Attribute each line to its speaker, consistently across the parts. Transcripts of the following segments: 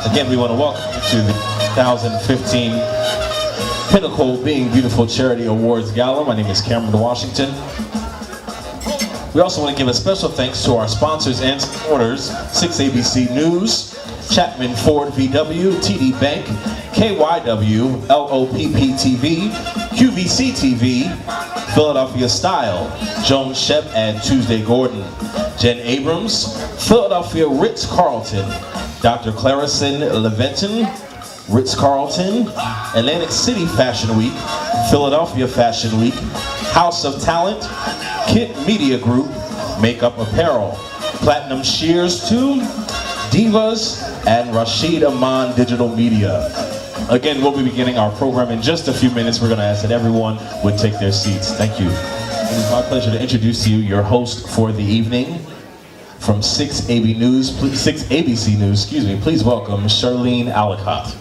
Speaker 1: Again, we want to welcome you to the 2015 Pinnacle Being Beautiful Charity Awards Gala. My name is Cameron Washington. We also want to give a special thanks to our sponsors and supporters, 6ABC News, Chapman Ford VW, TD Bank, KYW, LOPP TV, QVC TV, Philadelphia Style, Joan Shep and Tuesday Gordon, Jen Abrams, Philadelphia Ritz-Carlton, Dr. Clarison Leventon, Ritz-Carlton, Atlantic City Fashion Week, Philadelphia Fashion Week, House of Talent, Kit Media Group, Makeup Apparel, Platinum Shears 2, Divas, and Rashid Aman Digital Media. Again, we'll be beginning our program in just a few minutes. We're going to ask that everyone would take their seats. Thank you. It is my pleasure to introduce to you your host for the evening from 6ABC News, please welcome Shirleen Allicot.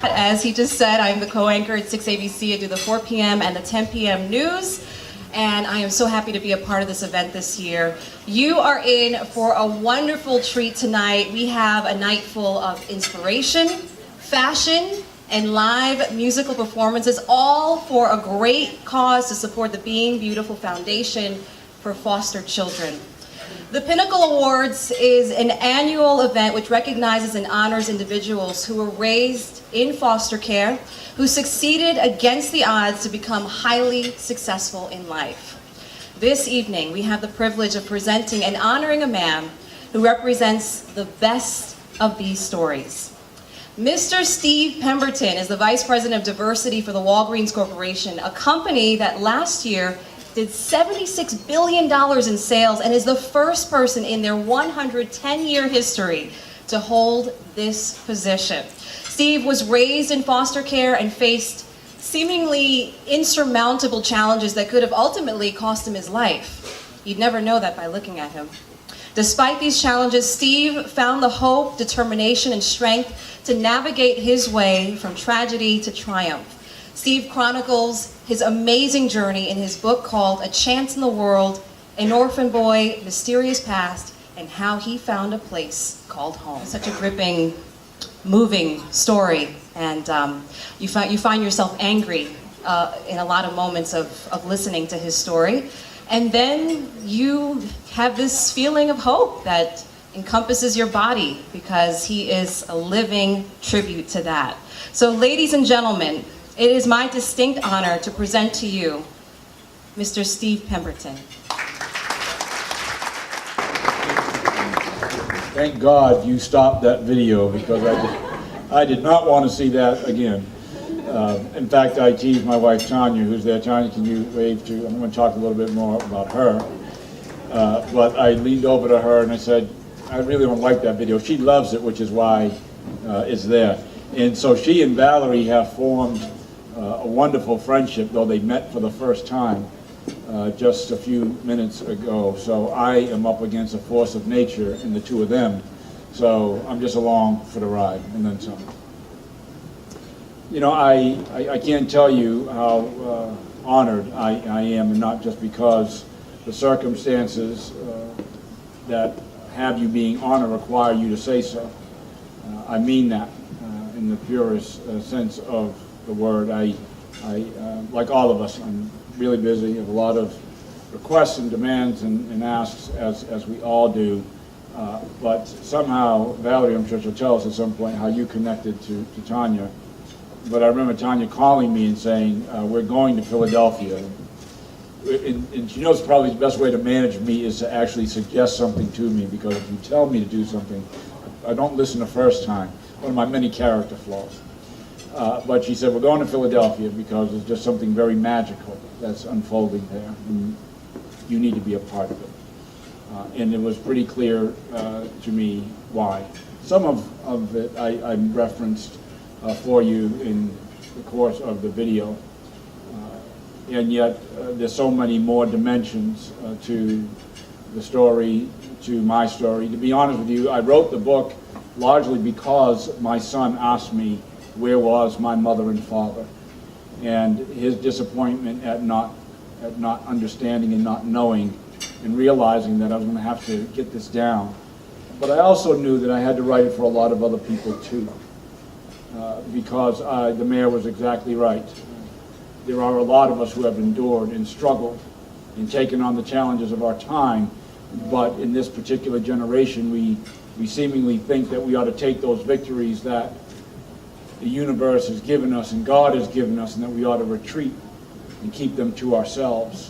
Speaker 2: As he just said, I'm the co-anchor at 6ABC. I do the 4 p.m. and the 10 p.m. news, and I am so happy to be a part of this event this year. You are in for a wonderful treat tonight. We have a night full of inspiration, fashion, and live musical performances, all for a great cause to support the Being Beautiful Foundation for foster children. The Pinnacle Awards is an annual event which recognizes and honors individuals who were raised in foster care, who succeeded against the odds to become highly successful in life. This evening, we have the privilege of presenting and honoring a man who represents the best of these stories. Mr. Steve Pemberton is the Vice President of Diversity for the Walgreens Corporation, a company that last year did $76 billion in sales and is the first person in their 110-year history to hold this position. Steve was raised in foster care and faced seemingly insurmountable challenges that could have ultimately cost him his life. You'd never know that by looking at him. Despite these challenges, Steve found the hope, determination, and strength to navigate his way from tragedy to triumph. Steve chronicles his amazing journey in his book called A Chance in the World, An Orphan Boy, Mysterious Past, and How He Found a Place Called Home. Such a gripping, moving story, and you find yourself angry in a lot of moments of listening to his story. And then you have this feeling of hope that encompasses your body because he is a living tribute to that. So ladies and gentlemen, it is my distinct honor to present to you Mr. Steve Pemberton.
Speaker 3: Thank God you stopped that video because I did not want to see that again. In fact, I teased my wife Tanya, who's there. Tanya, can you wave to? I'm going to talk a little bit more about her. But I leaned over to her and I said, I really don't like that video. She loves it, which is why it's there. And so she and Valerie have formed a wonderful friendship, though they met for the first time just a few minutes ago. So I am up against a force of nature in the two of them. So I'm just along for the ride, and then some. You know, I can't tell you how honored I am, and not just because the circumstances that have you being honored require you to say so. I mean that in the purest sense of the word. I like all of us, I'm really busy, have a lot of requests and demands and asks, as we all do. But somehow, Valerie, I'm sure she'll tell us at some point how you connected to Tanya. But I remember Tanya calling me and saying, we're going to Philadelphia. And she knows probably the best way to manage me is to actually suggest something to me, because if you tell me to do something, I don't listen the first time. One of my many character flaws. But she said, we're going to Philadelphia because there's just something very magical that's unfolding there. And you need to be a part of it. And it was pretty clear to me why. Some of it I referenced for you in the course of the video. And yet there's so many more dimensions to the story, to my story. To be honest with you, I wrote the book largely because my son asked me where was my mother and father, and his disappointment at not understanding and not knowing and realizing that I was going to have to get this down. But I also knew that I had to write it for a lot of other people too, because the mayor was exactly right. There are a lot of us who have endured and struggled and taken on the challenges of our time, but in this particular generation, we seemingly think that we ought to take those victories that the universe has given us and God has given us, and that we ought to retreat and keep them to ourselves.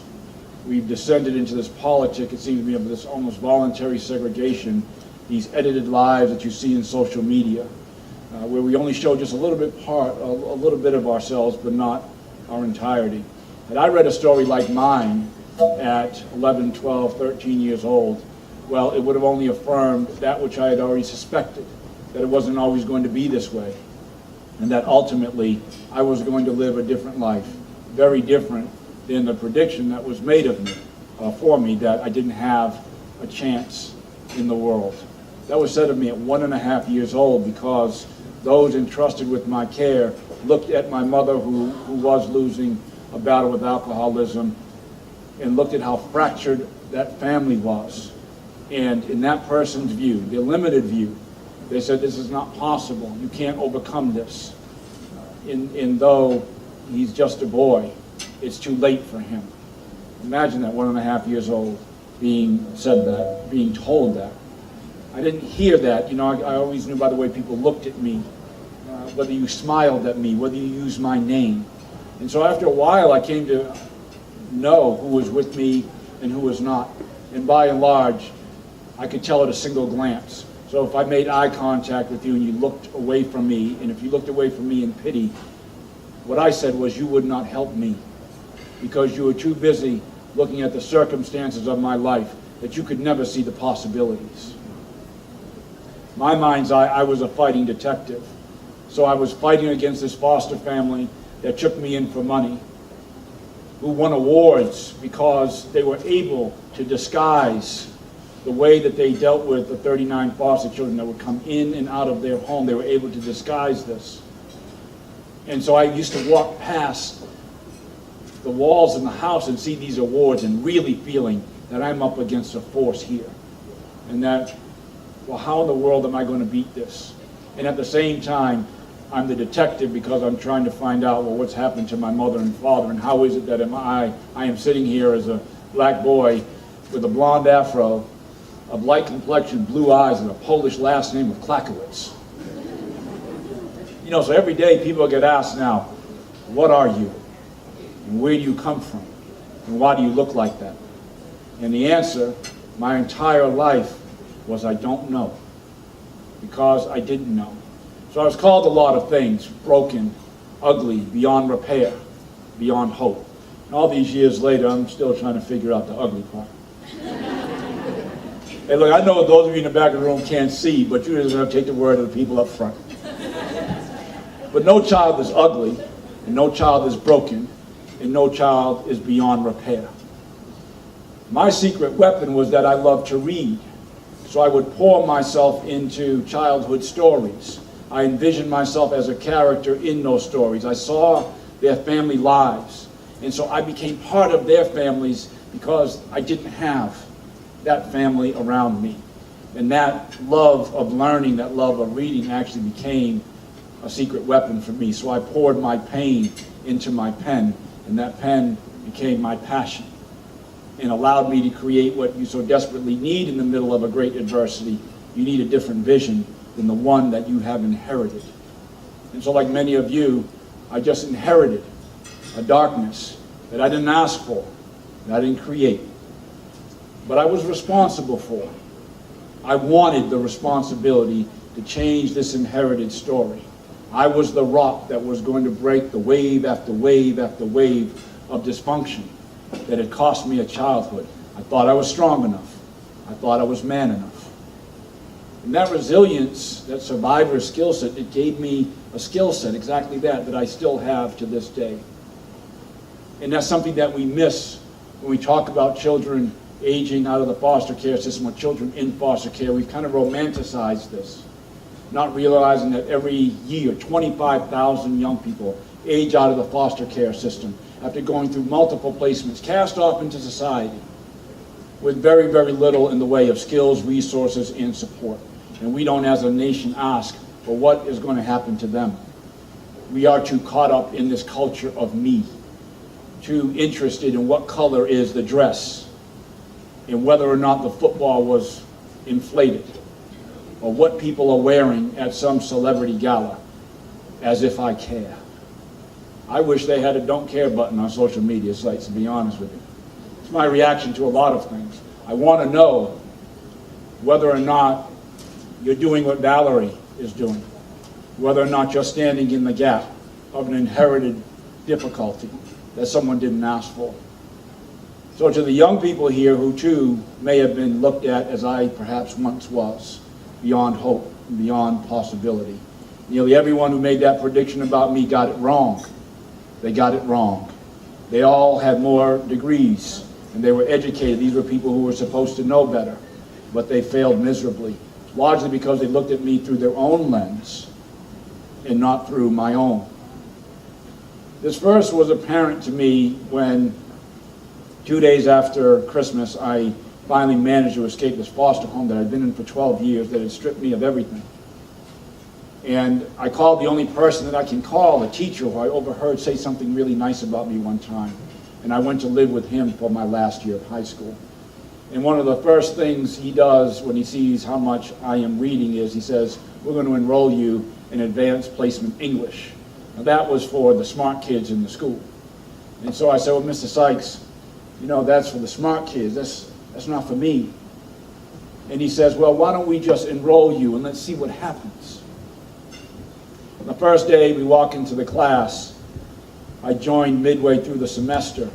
Speaker 3: We've descended into this politic, it seems to me, of this almost voluntary segregation, these edited lives that you see in social media, where we only show just a little bit of ourselves, but not our entirety. Had I read a story like mine at 11, 12, 13 years old, well, it would have only affirmed that which I had already suspected, that it wasn't always going to be this way, and that ultimately I was going to live a different life, very different than the prediction that was made of me, for me, that I didn't have a chance in the world. That was said of me at 1.5 years old, because those entrusted with my care looked at my mother, who was losing a battle with alcoholism, and looked at how fractured that family was. And in that person's view, their limited view, they said, this is not possible. You can't overcome this. And though he's just a boy, it's too late for him. Imagine that, 1.5 years old, being said that, being told that. I didn't hear that. You know, I always knew by the way people looked at me, whether you smiled at me, whether you used my name. And so after a while, I came to know who was with me and who was not. And by and large, I could tell at a single glance. So if I made eye contact with you and you looked away from me, and if you looked away from me in pity, what I said was you would not help me, because you were too busy looking at the circumstances of my life that you could never see the possibilities. My mind's eye, I was a fighting detective. So I was fighting against this foster family that took me in for money, who won awards because they were able to disguise the way that they dealt with the 39 foster children that would come in and out of their home. They were able to disguise this. And so I used to walk past the walls in the house and see these awards and really feeling that I'm up against a force here. And that, well, how in the world am I going to beat this? And at the same time, I'm the detective because I'm trying to find out, well, what's happened to my mother and father, and how is it that I am sitting here as a black boy with a blonde afro, of light complexion, blue eyes, and a Polish last name of Klakowicz. You know, so every day people get asked now, what are you? And where do you come from? And why do you look like that? And the answer, my entire life, was I don't know. Because I didn't know. So I was called a lot of things: broken, ugly, beyond repair, beyond hope. And all these years later, I'm still trying to figure out the ugly part. Hey, look, I know those of you in the back of the room can't see, but you just have to take the word of the people up front. But no child is ugly, and no child is broken, and no child is beyond repair. My secret weapon was that I loved to read. So I would pour myself into childhood stories. I envisioned myself as a character in those stories. I saw their family lives. And so I became part of their families because I didn't have that family around me. And that love of learning, that love of reading actually became a secret weapon for me. So I poured my pain into my pen, and that pen became my passion and allowed me to create what you so desperately need in the middle of a great adversity. You need a different vision than the one that you have inherited. And so like many of you, I just inherited a darkness that I didn't ask for, that I didn't create, but I was responsible for. I wanted the responsibility to change this inherited story. I was the rock that was going to break the wave after wave after wave of dysfunction that had cost me a childhood. I thought I was strong enough. I thought I was man enough. And that resilience, that survivor skill set, it gave me a skill set, exactly that I still have to this day. And that's something that we miss when we talk about children aging out of the foster care system, or children in foster care. We've kind of romanticized this, not realizing that every year 25,000 young people age out of the foster care system after going through multiple placements, cast off into society. with very, very little in the way of skills, resources, and support. And we don't, as a nation, ask for what is going to happen to them. We are too caught up in this culture of me, too interested in what color is the dress, and whether or not the football was inflated, or what people are wearing at some celebrity gala, as if I care. I wish they had a don't care button on social media sites, to be honest with you. It's my reaction to a lot of things. I want to know whether or not you're doing what Valerie is doing, whether or not you're standing in the gap of an inherited difficulty that someone didn't ask for. So to the young people here who too may have been looked at as I perhaps once was, beyond hope, beyond possibility. Nearly everyone who made that prediction about me got it wrong. They got it wrong. They all had more degrees and they were educated. These were people who were supposed to know better, but they failed miserably, largely because they looked at me through their own lens and not through my own. This first was apparent to me when 2 days after Christmas, I finally managed to escape this foster home that I'd been in for 12 years that had stripped me of everything. And I called the only person that I can call, a teacher who I overheard say something really nice about me one time. And I went to live with him for my last year of high school. And one of the first things he does when he sees how much I am reading is he says, we're going to enroll you in advanced placement English. Now that was for the smart kids in the school. And so I said, well, Mr. Sykes, you know, that's for the smart kids. That's not for me. And he says, well, why don't we just enroll you and let's see what happens. The first day we walk into the class, I joined midway through the semester.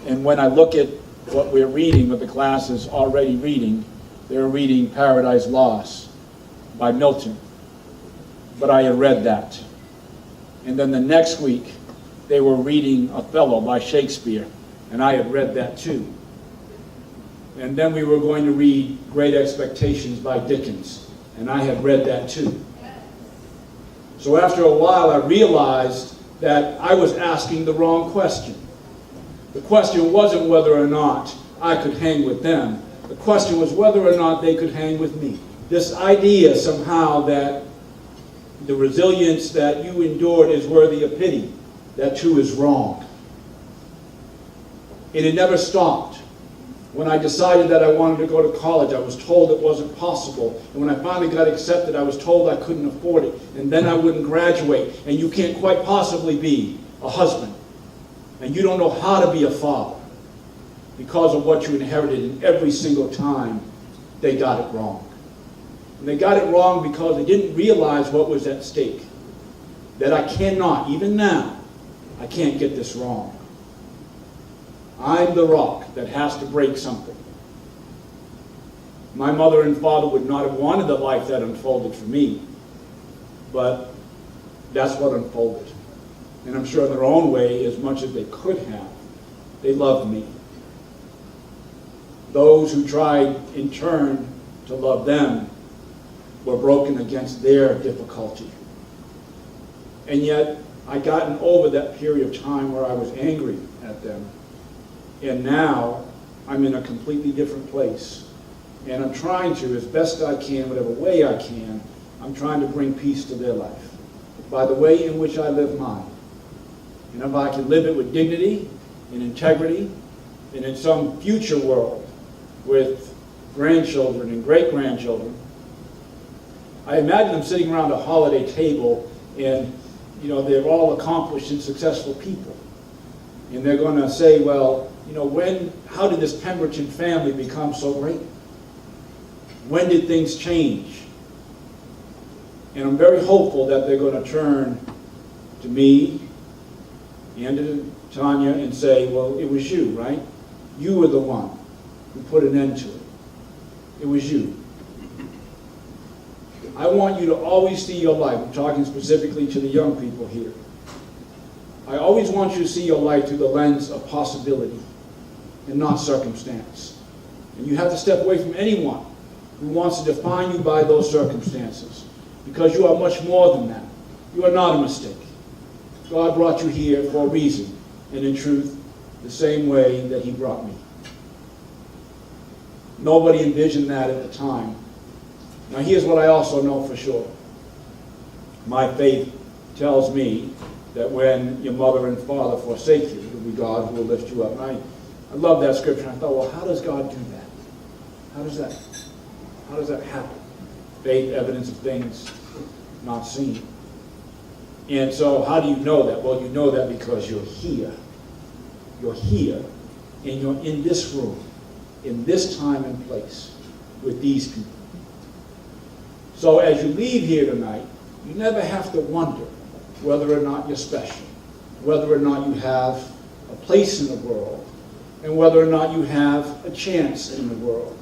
Speaker 3: And when I look at what we're reading, what the class is already reading, they're reading Paradise Lost by Milton. But I had read that. And then the next week, they were reading Othello by Shakespeare, and I had read that too. And then we were going to read Great Expectations by Dickens, and I had read that too. So after a while, I realized that I was asking the wrong question. The question wasn't whether or not I could hang with them. The question was whether or not they could hang with me. This idea somehow that the resilience that you endured is worthy of pity, that too is wrong. And it never stopped. When I decided that I wanted to go to college, I was told it wasn't possible. And when I finally got accepted, I was told I couldn't afford it. And then I wouldn't graduate. And you can't quite possibly be a husband. And you don't know how to be a father because of what you inherited. And every single time, they got it wrong. And they got it wrong because they didn't realize what was at stake. That I cannot, even now, I can't get this wrong. I'm the rock that has to break something. My mother and father would not have wanted the life that unfolded for me, but that's what unfolded. And I'm sure in their own way, as much as they could have, they loved me. Those who tried in turn to love them were broken against their difficulty. And yet, I'd gotten over that period of time where I was angry at them. And now, I'm in a completely different place. And I'm trying to, as best I can, whatever way I can, I'm trying to bring peace to their life by the way in which I live mine. And if I can live it with dignity and integrity, and in some future world with grandchildren and great-grandchildren, I imagine them sitting around a holiday table and, you know, they're all accomplished and successful people. And they're going to say, well, you know, how did this Pemberton family become so great? When did things change? And I'm very hopeful that they're going to turn to me and to Tanya and say, well, it was you, right? You were the one who put an end to it. It was you. I want you to always see your life. I'm talking specifically to the young people here. I always want you to see your life through the lens of possibility and not circumstance. And you have to step away from anyone who wants to define you by those circumstances, because you are much more than that. You are not a mistake. God brought you here for a reason, and in truth, the same way that He brought me. Nobody envisioned that at the time. Now here's what I also know for sure. My faith tells me that when your mother and father forsake you, it will be God who will lift you up. And I love that scripture. And I thought, well, how does God do that? How does that happen? Faith, evidence of things not seen. And so how do you know that? Well, you know that because you're here. You're here, and you're in this room, in this time and place, with these people. So as you leave here tonight, you never have to wonder whether or not you're special, whether or not you have a place in the world, and whether or not you have a chance in the world.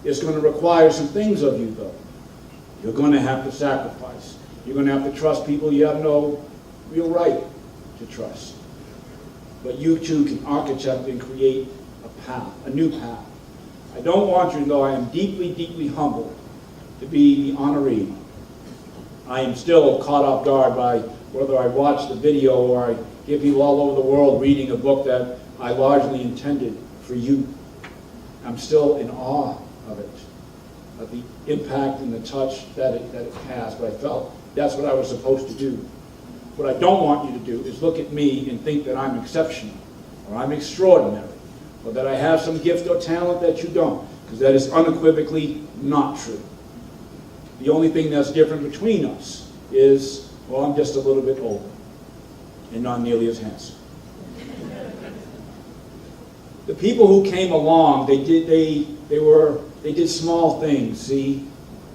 Speaker 3: It's going to require some things of you, though. You're going to have to sacrifice. You're going to have to trust people you have no real right to trust. But you too can architect and create a path, a new path. I don't want you to know I am deeply, deeply humbled to be the honoree. I am still caught off guard by whether I watch the video or I hear people all over the world reading a book that I largely intended for you. I'm still in awe of it, of the impact and the touch that it has, but I felt that's what I was supposed to do. What I don't want you to do is look at me and think that I'm exceptional, or I'm extraordinary, or that I have some gift or talent that you don't, because that is unequivocally not true. The only thing that's different between us is, well, I'm just a little bit older, and not nearly as handsome. The people who came along, they did small things, see?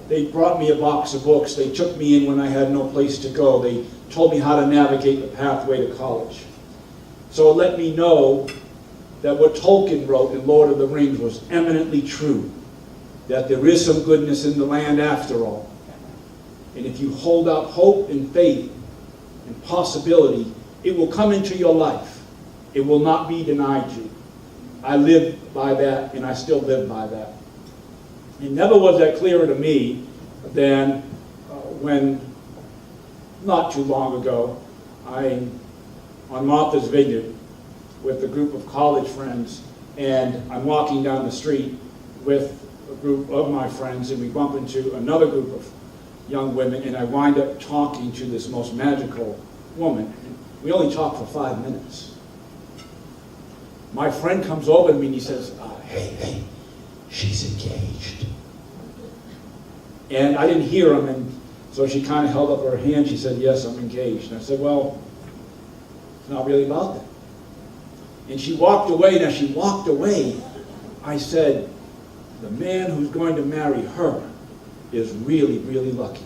Speaker 3: They brought me a box of books. They took me in when I had no place to go. They told me how to navigate the pathway to college. So it let me know that what Tolkien wrote in Lord of the Rings was eminently true, that there is some goodness in the land after all. And if you hold out hope and faith and possibility, it will come into your life. It will not be denied you. I lived by that, and I still live by that. It never was that clearer to me than when, not too long ago, I'm on Martha's Vineyard with a group of college friends, and I'm walking down the street with a group of my friends, and we bump into another group of young women, and I wind up talking to this most magical woman. We only talked for 5 minutes. My friend comes over to me and he says, hey, she's engaged. And I didn't hear him, and so she kind of held up her hand. She said, yes, I'm engaged. And I said, well, it's not really about that. And she walked away, and as she walked away, I said, the man who's going to marry her is really, really lucky.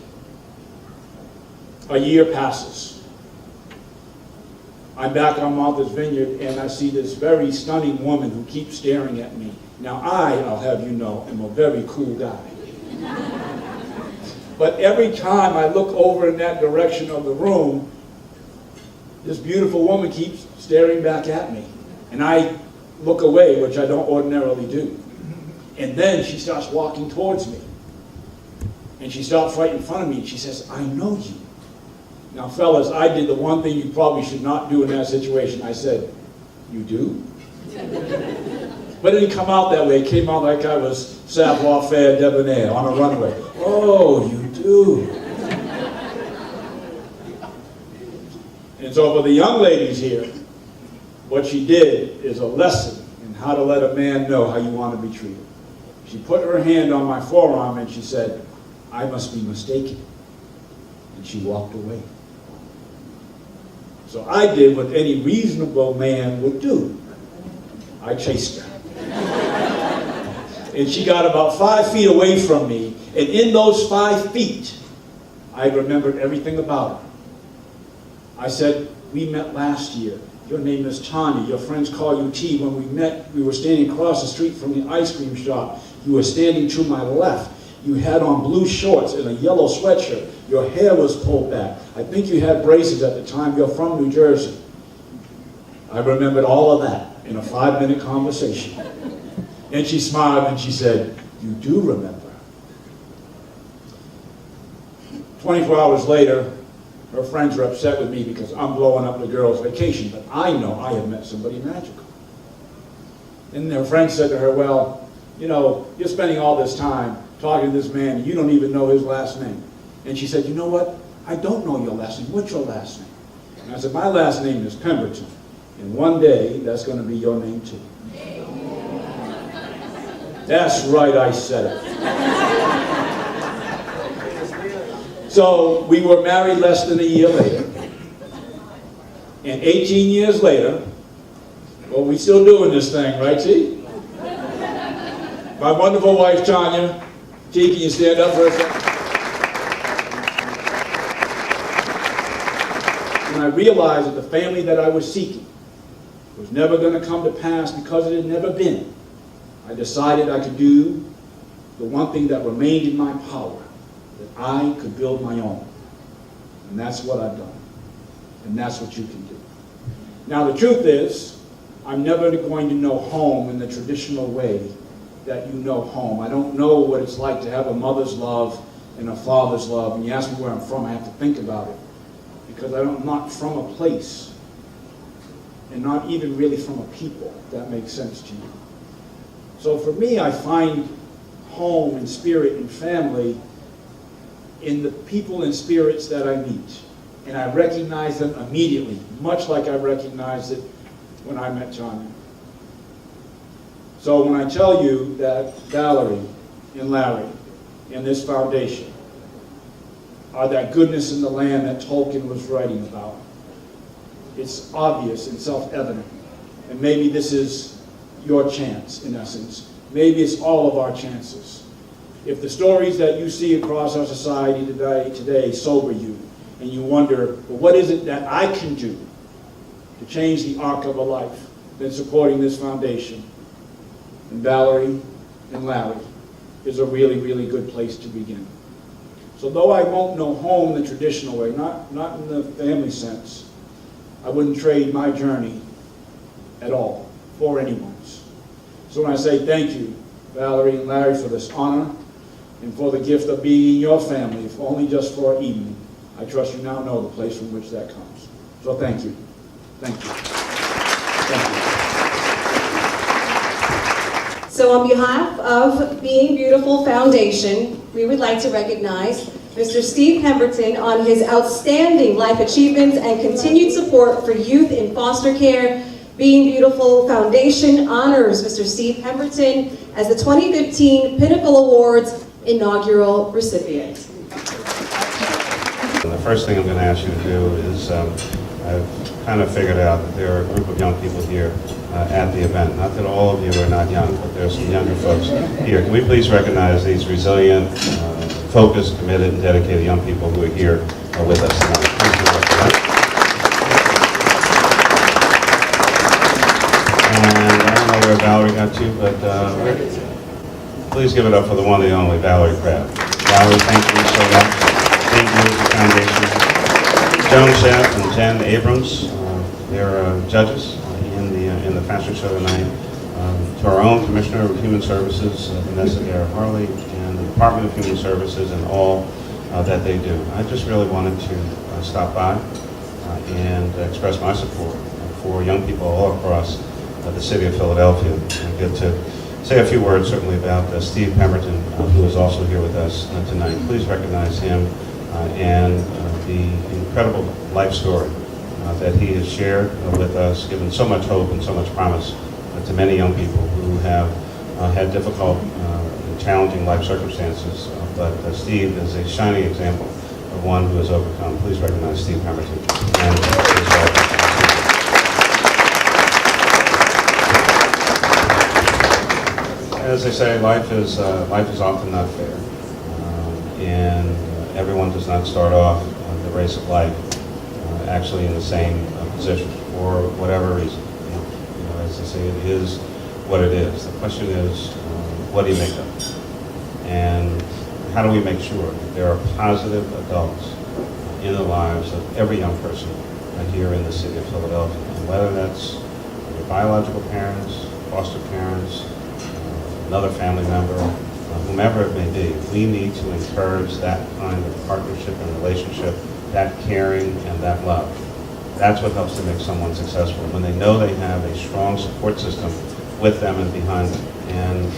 Speaker 3: A year passes. I'm back on Martha's Vineyard, and I see this very stunning woman who keeps staring at me. Now I'll have you know, am a very cool guy. But every time I look over in that direction of the room, this beautiful woman keeps staring back at me. And I look away, which I don't ordinarily do. And then she starts walking towards me. And she stops right in front of me, and she says, I know you. Now, fellas, I did the one thing you probably should not do in that situation. I said, you do? But it didn't come out that way. It came out like I was savoir-faire debonair on a runway. Oh, you do. And so for the young ladies here, what she did is a lesson in how to let a man know how you want to be treated. She put her hand on my forearm and she said, I must be mistaken. And she walked away. So I did what any reasonable man would do. I chased her. And she got about 5 feet away from me. And in those 5 feet, I remembered everything about her. I said, we met last year. Your name is Tanya. Your friends call you T. When we met, we were standing across the street from the ice cream shop. You were standing to my left. You had on blue shorts and a yellow sweatshirt. Your hair was pulled back. I think you had braces at the time. You're from New Jersey. I remembered all of that in a 5-minute conversation. And she smiled and she said, you do remember. 24 hours later, her friends are upset with me because I'm blowing up the girl's vacation, but I know I have met somebody magical. And her friend said to her, well, you know, you're spending all this time talking to this man and you don't even know his last name. And she said, you know what? I don't know your last name. What's your last name? And I said, my last name is Pemberton. And one day, that's going to be your name too. That's right, I said it. So we were married less than a year later. And 18 years later, well, we're still doing this thing, right, T? My wonderful wife, Tanya. T, can you stand up for a second? And I realized that the family that I was seeking was never going to come to pass because it had never been. I decided I could do the one thing that remained in my power, that I could build my own. And that's what I've done. And that's what you can do. Now the truth is, I'm never going to know home in the traditional way that you know home. I don't know what it's like to have a mother's love and a father's love. And you ask me where I'm from, I have to think about it. Because I'm not from a place, and not even really from a people, if that makes sense to you. So for me, I find home and spirit and family in the people and spirits that I meet. And I recognize them immediately, much like I recognized it when I met Tanya. So when I tell you that Valerie and Larry and this foundation are that goodness in the land that Tolkien was writing about, it's obvious and self-evident. And maybe this is your chance, in essence. Maybe it's all of our chances. If the stories that you see across our society today sober you, and you wonder, well, what is it that I can do to change the arc of a life, then supporting this foundation, and Valerie and Larry is a really, really good place to begin. So though I won't know home the traditional way, not in the family sense, I wouldn't trade my journey at all for anyone's. So when I say thank you, Valerie and Larry, for this honor and for the gift of being in your family, if only just for an evening, I trust you now know the place from which that comes. So thank you. Thank you. Thank you.
Speaker 4: So on behalf of Being Beautiful Foundation, we would like to recognize Mr. Steve Pemberton on his outstanding life achievements and continued support for youth in foster care. Being Beautiful Foundation honors Mr. Steve Pemberton as the 2015 Pinnacle Awards inaugural recipient.
Speaker 5: The first thing I'm going to ask you to do is I've kind of figured out that there are a group of young people here at the event. Not that all of you are not young, but there's some younger folks here. Can we please recognize these resilient, focused, committed, and dedicated young people who are here with us tonight? Thank you for that. And I don't know where Valerie got to, but please give it up for the one and only Valerie Crabbe. Valerie, thank you so much. Thank you to the foundation. Joan Sheff and Jen Abrams, they're judges in the fashion show tonight. To our own Commissioner of Human Services, Vanessa, Garrett, Harley, and the Department of Human Services and all that they do. I just really wanted to stop by and express my support for young people all across the city of Philadelphia. And get to say a few words certainly about Steve Pemberton, who is also here with us tonight. Please recognize him and the incredible life story that he has shared with us, given so much hope and so much promise to many young people who have had difficult and challenging life circumstances. But Steve is a shining example of one who has overcome. Please recognize Steve Pemberton. And as they say, life is often not fair, and everyone does not start off the race of life actually in the same position for whatever reason. As they say, it is what it is. The question is, what do you make of it? And how do we make sure that there are positive adults in the lives of every young person here in the city of Philadelphia? And whether that's your biological parents, foster parents, another family member, whomever it may be, we need to encourage that kind of partnership and relationship, that caring and that love. That's what helps to make someone successful, when they know they have a strong support system with them and behind them. And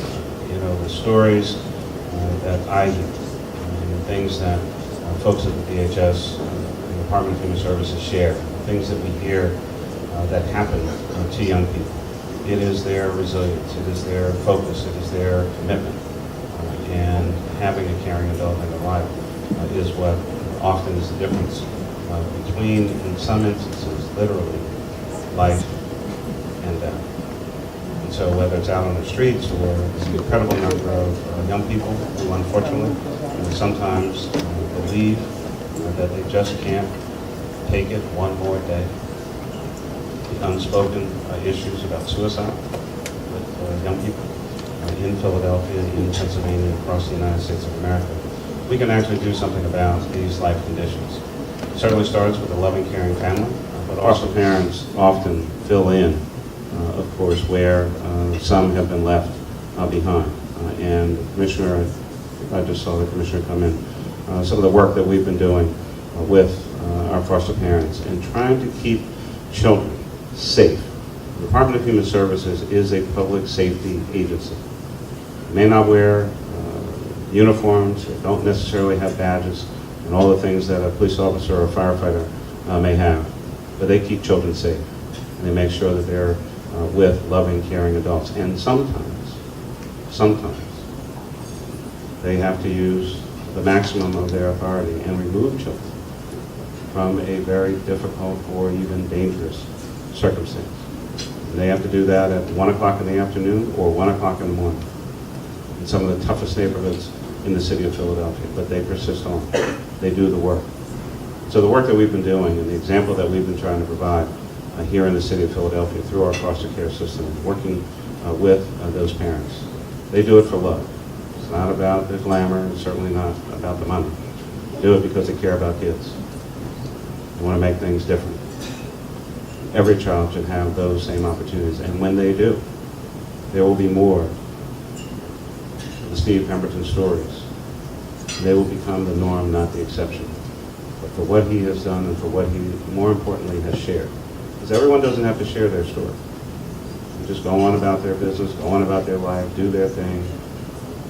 Speaker 5: the stories that I hear, the things that folks at the DHS, the Department of Human Services share, things that we hear that happen to young people. It is their resilience, it is their focus, it is their commitment, and having a caring adult in their life is what often is the difference between, in some instances, literally, life and death. And so whether it's out on the streets or this incredible number of young people who unfortunately sometimes believe that they just can't take it one more day. The unspoken issues about suicide with young people in Philadelphia, in Pennsylvania, across the United States of America. We can actually do something about these life conditions. It certainly starts with a loving, caring family, but also parents often fill in, of course, where some have been left behind. And Commissioner, I just saw the Commissioner come in, some of the work that we've been doing with our foster parents and trying to keep children safe. The Department of Human Services is a public safety agency. They may not wear uniforms, they don't necessarily have badges, and all the things that a police officer or a firefighter may have, but they keep children safe. And they make sure that they're with loving, caring adults. And sometimes, they have to use the maximum of their authority and remove children from a very difficult or even dangerous circumstance. And they have to do that at 1 o'clock in the afternoon or 1 o'clock in the morning in some of the toughest neighborhoods in the city of Philadelphia, but they persist on. They do the work. So the work that we've been doing and the example that we've been trying to provide here in the city of Philadelphia through our foster care system, working with those parents, they do it for love. It's not about the glamour, it's certainly not about the money. They do it because they care about kids. They want to make things different. Every child should have those same opportunities, and when they do, there will be more of the Steve Pemberton stories. They will become the norm, not the exception. But for what he has done and for what he, more importantly, has shared. Because everyone doesn't have to share their story. They just go on about their business, go on about their life, do their thing,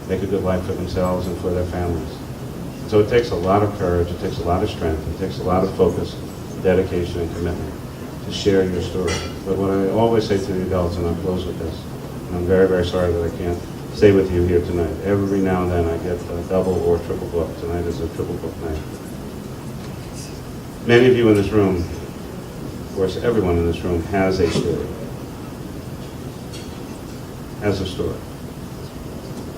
Speaker 5: make a good life for themselves and for their families. So it takes a lot of courage, it takes a lot of strength, it takes a lot of focus, dedication, and commitment to share your story. But what I always say to the adults, and I'll close with this, and I'm very, very sorry that I can't stay with you here tonight. Every now and then I get a double or triple book. Tonight is a triple book night. Many of you in this room, of course everyone in this room, has a story. Has a story.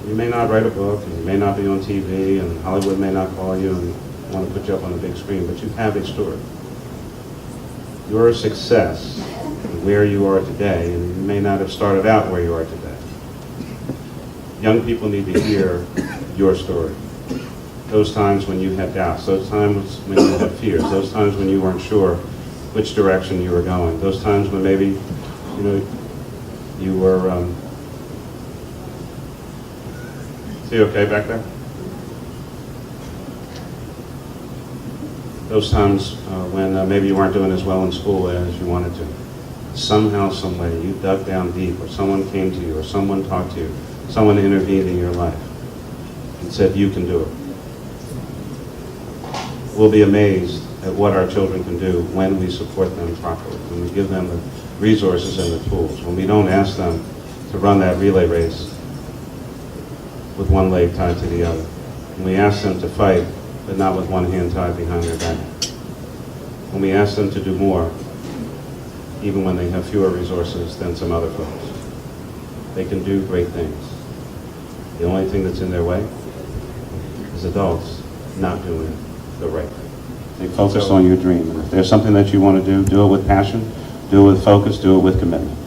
Speaker 5: You may not write a book, and you may not be on TV, and Hollywood may not call you and want to put you up on a big screen, but you have a story. Your success, where you are today, and you may not have started out where you are today. Young people need to hear your story. Those times when you had doubts, those times when you had fears, those times when you weren't sure which direction you were going, those times when maybe, you were, is he okay back there? Those times when maybe you weren't doing as well in school as you wanted to. Somehow, some way, you dug down deep, or someone came to you, or someone talked to you, someone intervened in your life and said, you can do it. We'll be amazed at what our children can do when we support them properly, when we give them the resources and the tools, when we don't ask them to run that relay race with one leg tied to the other. When we ask them to fight, but not with one hand tied behind their back. When we ask them to do more, even when they have fewer resources than some other folks. They can do great things. The only thing that's in their way is adults not doing the right thing. They focus on your dream. And if there's something that you want to do it with passion, do it with focus, do it with commitment.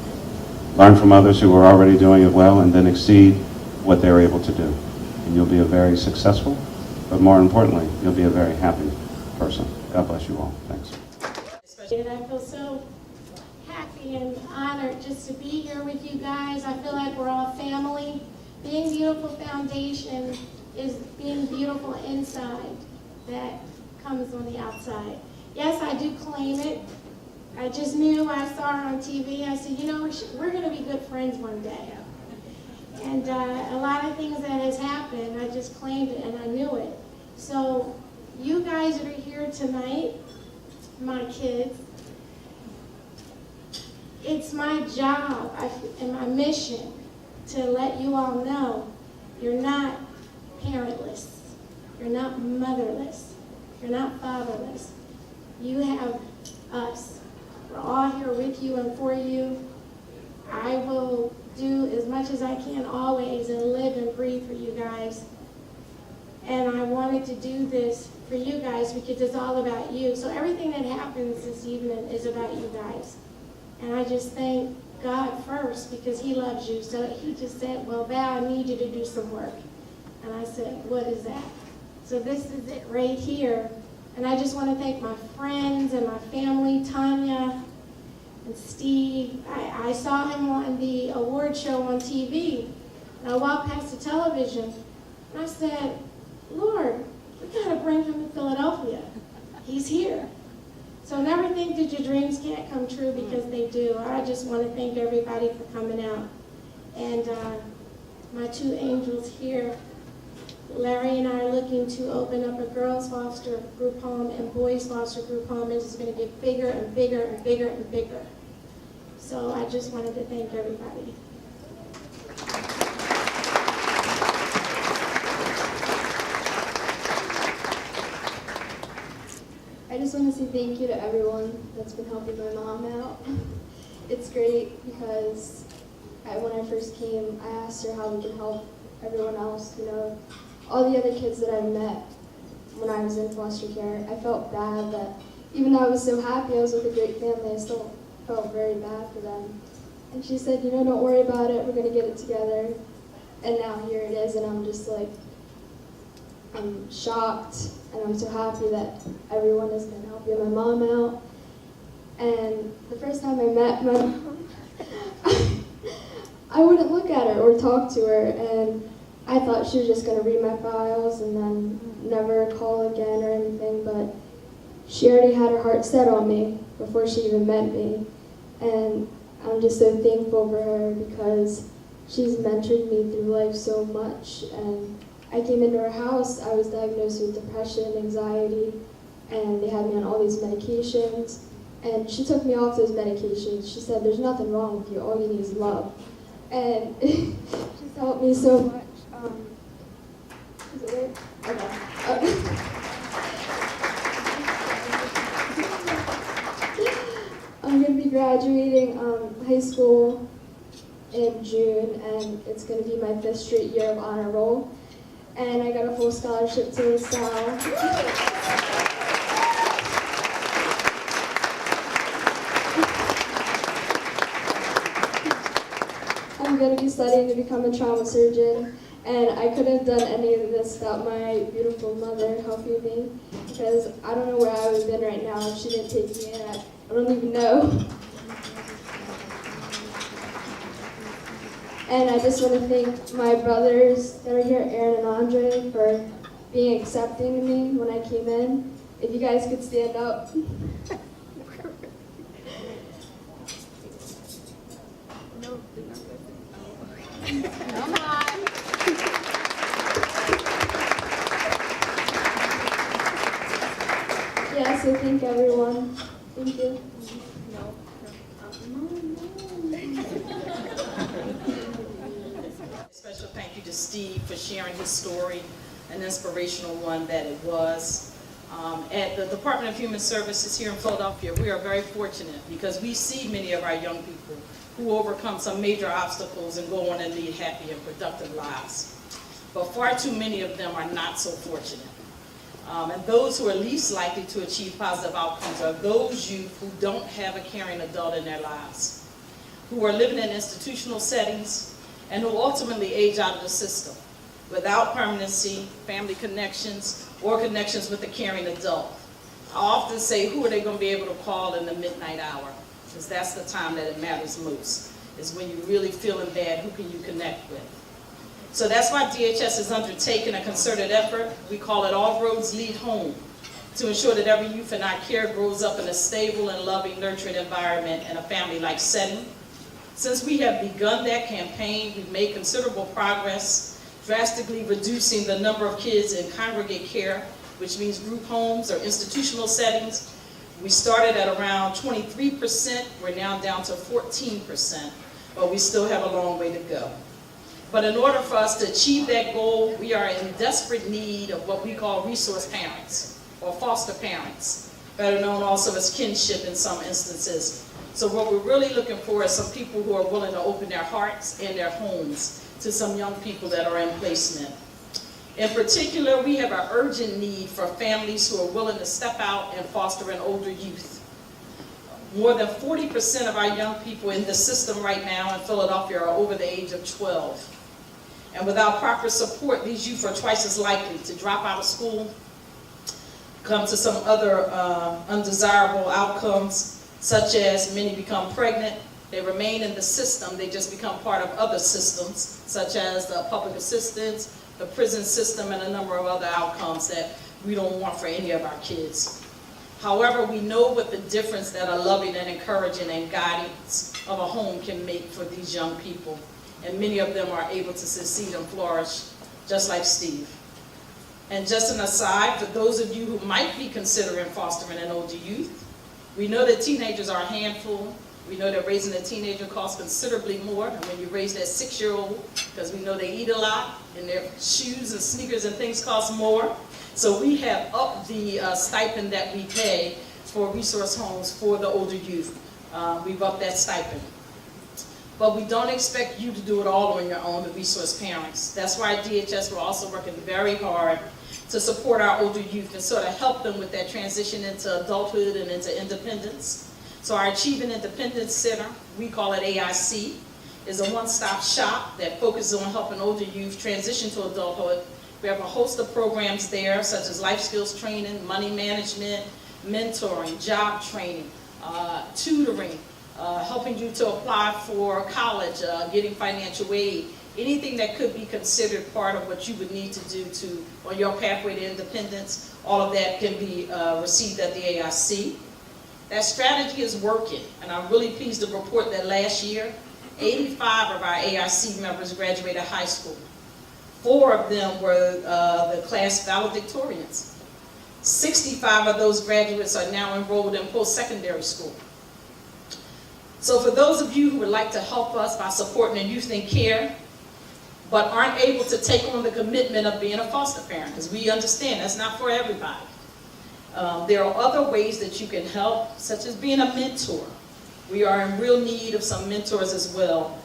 Speaker 5: Learn from others who are already doing it well and then exceed what they're able to do. And you'll be a very successful, but more importantly, you'll be a very happy person. God bless you all. Thanks.
Speaker 6: And I feel so happy and honored just to be here with you guys. I feel like we're all family. Being Beautiful Foundation is being beautiful inside that comes on the outside. Yes, I do claim it. I just knew, I saw her on TV. I said, we're going to be good friends one day. And a lot of things that has happened, I just claimed it and I knew it. So you guys that are here tonight, my kids, it's my job and my mission to let you all know you're not parentless, you're not motherless, you're not fatherless. You have us. We're all here with you and for you. I will do as much as I can always and live and breathe for you guys. And I wanted to do this for you guys because it's all about you. So everything that happens this evening is about you guys. And I just thank God first because he loves you. So he just said, well, Val, I need you to do some work. And I said, what is that? So this is it right here. And I just want to thank my friends and my family, Tanya and Steve. I saw him on the award show on TV. And I walked past the television and I said, Lord, we got to bring him to Philadelphia. He's here. So never think that your dreams can't come true because they do. I just want to thank everybody for coming out. And my two angels here, Larry and I are looking to open up a girls' foster group home and boys' foster group home. It's just going to get bigger and bigger and bigger and bigger. So I just wanted to thank everybody.
Speaker 7: I just want to say thank you to everyone that's been helping my mom out. It's great because when I first came, I asked her how we can help everyone else, you know, all the other kids that I met when I was in foster care. I felt bad that even though I was so happy I was with a great family, I still felt very bad for them. And she said, you know, don't worry about it, we're going to get it together. And now here it is, and I'm just like, I'm shocked, and I'm so happy that everyone has been helping my mom out. And the first time I met my mom, I wouldn't look at her or talk to her, and I thought she was just going to read my files and then never call again or anything, but she already had her heart set on me before she even met me. And I'm just so thankful for her because she's mentored me through life so much. And I came into her house, I was diagnosed with depression, anxiety, and they had me on all these medications. And she took me off those medications. She said, there's nothing wrong with you, all you need is love. And she's helped me so much. Is it weird? Okay. I'm going to be graduating high school in June, and it's going to be my 5th straight year of honor roll. And I got a full scholarship to LaSalle. I'm going to be studying to become a trauma surgeon, and I couldn't have done any of this without my beautiful mother helping me, because I don't know where I would have been right now if she didn't take me in. I don't even know. And I just want to thank my brothers that are here, Aaron and Andre, for being accepting of me when I came in. If you guys could stand up.
Speaker 2: Come on.
Speaker 7: Yeah, so thank everyone. Thank you.
Speaker 8: Special thank you to Steve for sharing his story, an inspirational one that it was. At the Department of Human Services here in Philadelphia, we are very fortunate because we see many of our young people who overcome some major obstacles and go on and lead happy and productive lives. But far too many of them are not so fortunate. And those who are least likely to achieve positive outcomes are those youth who don't have a caring adult in their lives, who are living in institutional settings, and who ultimately age out of the system without permanency, family connections, or connections with a caring adult. I often say, who are they going to be able to call in the midnight hour? Because that's the time that it matters most, is when you're really feeling bad, who can you connect with? So that's why DHS has undertaken a concerted effort. We call it All Roads Lead Home, to ensure that every youth in our care grows up in a stable and loving, nurturing environment in a family-like setting, Since we have begun that campaign, we've made considerable progress, drastically reducing the number of kids in congregate care, which means group homes or institutional settings. We started at around 23%, we're now down to 14%, but we still have a long way to go. But in order for us to achieve that goal, we are in desperate need of what we call resource parents or foster parents, better known also as kinship in some instances. So what we're really looking for is some people who are willing to open their hearts and their homes to some young people that are in placement. In particular, we have an urgent need for families who are willing to step out and foster an older youth. More than 40% of our young people in the system right now in Philadelphia are over the age of 12. And without proper support, these youth are twice as likely to drop out of school, come to some other undesirable outcomes, such as many become pregnant, they remain in the system, they just become part of other systems, such as the public assistance, the prison system, and a number of other outcomes that we don't want for any of our kids. However, we know what the difference that a loving and encouraging and guidance of a home can make for these young people. And many of them are able to succeed and flourish, just like Steve. And just an aside, for those of you who might be considering fostering an older youth, we know that teenagers are a handful. We know that raising a teenager costs considerably more than when you raise that 6-year-old, because we know they eat a lot, and their shoes and sneakers and things cost more. So we have upped the stipend that we pay for resource homes for the older youth. We've upped that stipend. But we don't expect you to do it all on your own, the resource parents. That's why at DHS we're also working very hard to support our older youth and sort of help them with that transition into adulthood and into independence. So our Achieving Independence Center, we call it AIC, is a one-stop shop that focuses on helping older youth transition to adulthood. We have a host of programs there, such as life skills training, money management, mentoring, job training, tutoring, helping you to apply for college, getting financial aid, anything that could be considered part of what you would need to do on your pathway to independence. All of that can be received at the AIC. That strategy is working, and I'm really pleased to report that last year, 85 of our AIC members graduated high school. 4 of them were the class valedictorians. 65 of those graduates are now enrolled in post-secondary school. So for those of you who would like to help us by supporting the youth in care, but aren't able to take on the commitment of being a foster parent, because we understand that's not for everybody. There are other ways that you can help, such as being a mentor. We are in real need of some mentors as well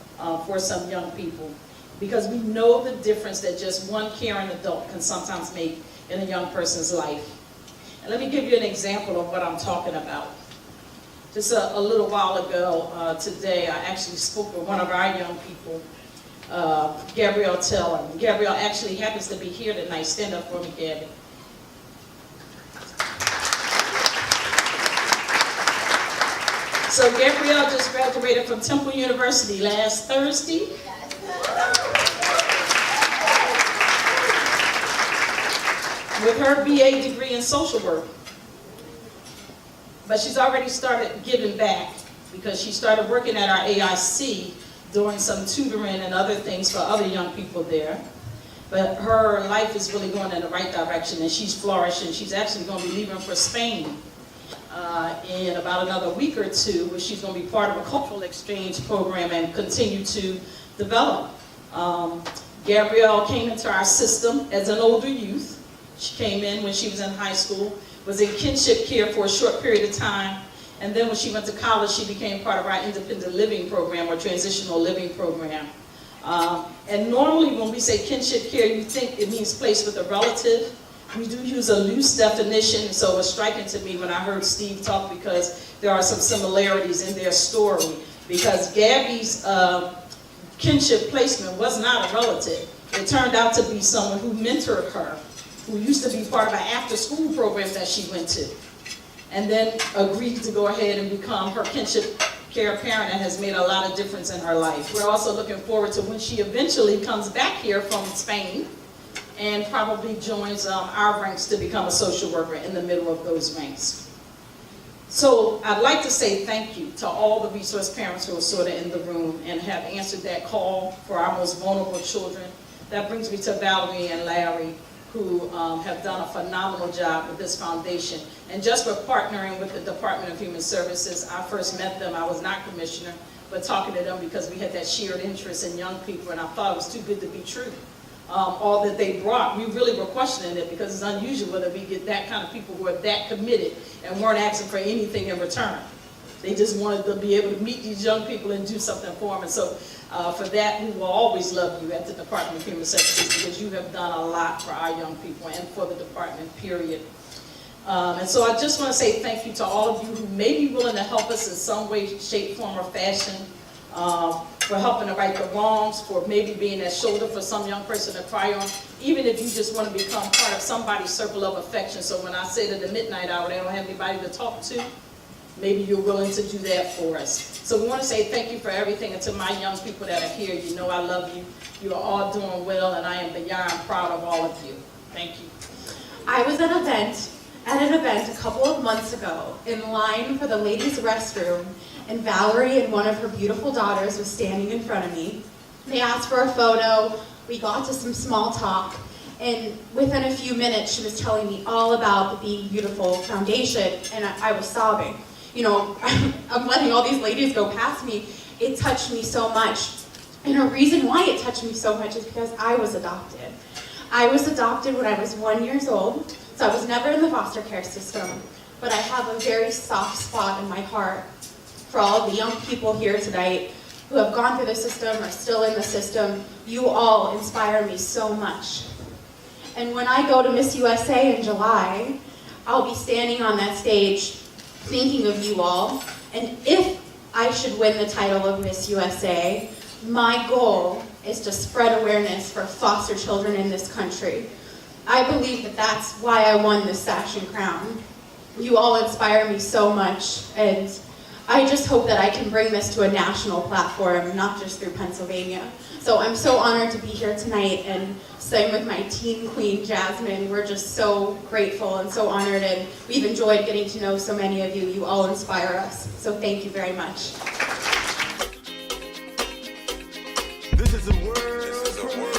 Speaker 8: for some young people, because we know the difference that just one caring adult can sometimes make in a young person's life. And let me give you an example of what I'm talking about. Just a little while ago today, I actually spoke with one of our young people, Gabrielle Taylor. Gabrielle actually happens to be here tonight. Stand up for me, Gabby. So Gabrielle just graduated from Temple University last Thursday. With her BA degree in social work. But she's already started giving back because she started working at our AIC, doing some tutoring and other things for other young people there. But her life is really going in the right direction, and she's flourishing. She's actually going to be leaving for Spain in about another week or two, where she's going to be part of a cultural exchange program and continue to develop. Gabrielle came into our system as an older youth. She came in when she was in high school, was in kinship care for a short period of time, and then when she went to college, she became part of our independent living program or transitional living program. And normally when we say kinship care, you think it means placed with a relative. We do use a loose definition, so it was striking to me when I heard Steve talk, because there are some similarities in their story. Because Gabby's kinship placement was not a relative. It turned out to be someone who mentored her, who used to be part of an after-school program that she went to, and then agreed to go ahead and become her kinship care parent, and has made a lot of difference in her life. We're also looking forward to when she eventually comes back here from Spain and probably joins our ranks to become a social worker in the middle of those ranks. So I'd like to say thank you to all the resource parents who are sort of in the room and have answered that call for our most vulnerable children. That brings me to Valerie and Larry, who have done a phenomenal job with this foundation. And just for partnering with the Department of Human Services, I first met them, I was not commissioner, but talking to them because we had that shared interest in young people, and I thought it was too good to be true. All that they brought, we really were questioning it because it's unusual that we get that kind of people who are that committed and weren't asking for anything in return. They just wanted to be able to meet these young people and do something for them. And so for that, we will always love you at the Department of Human Services because you have done a lot for our young people and for the department, period. And so I just want to say thank you to all of you who may be willing to help us in some way, shape, form, or fashion, for helping to right the wrongs, for maybe being that shoulder for some young person to cry on, even if you just want to become part of somebody's circle of affection. So when I say to the midnight hour, they don't have anybody to talk to, maybe you're willing to do that for us. So we want to say thank you for everything, and to my young people that are here, you know I love you. You are all doing well, and I am beyond proud of all of you. Thank you.
Speaker 9: I was at an event a couple of months ago in line for the ladies' restroom, and Valerie and one of her beautiful daughters was standing in front of me. They asked for a photo, we got to some small talk, and within a few minutes she was telling me all about the Being Beautiful Foundation, and I was sobbing. You know, I'm letting all these ladies go past me. It touched me so much. And a reason why it touched me so much is because I was adopted. I was adopted when I was 1 year old, so I was never in the foster care system, but I have a very soft spot in my heart for all of the young people here tonight who have gone through the system or still in the system. You all inspire me so much. And when I go to Miss USA in July, I'll be standing on that stage thinking of you all, and if I should win the title of Miss USA, my goal is to spread awareness for foster children in this country. I believe that that's why I won this sash and crown. You all inspire me so much, and I just hope that I can bring this to a national platform, not just through Pennsylvania. So I'm so honored to be here tonight, and same with my teen queen, Jasmine. We're just so grateful and so honored, and we've enjoyed getting to know so many of you. You all inspire us. So thank you very much.
Speaker 10: This is a word.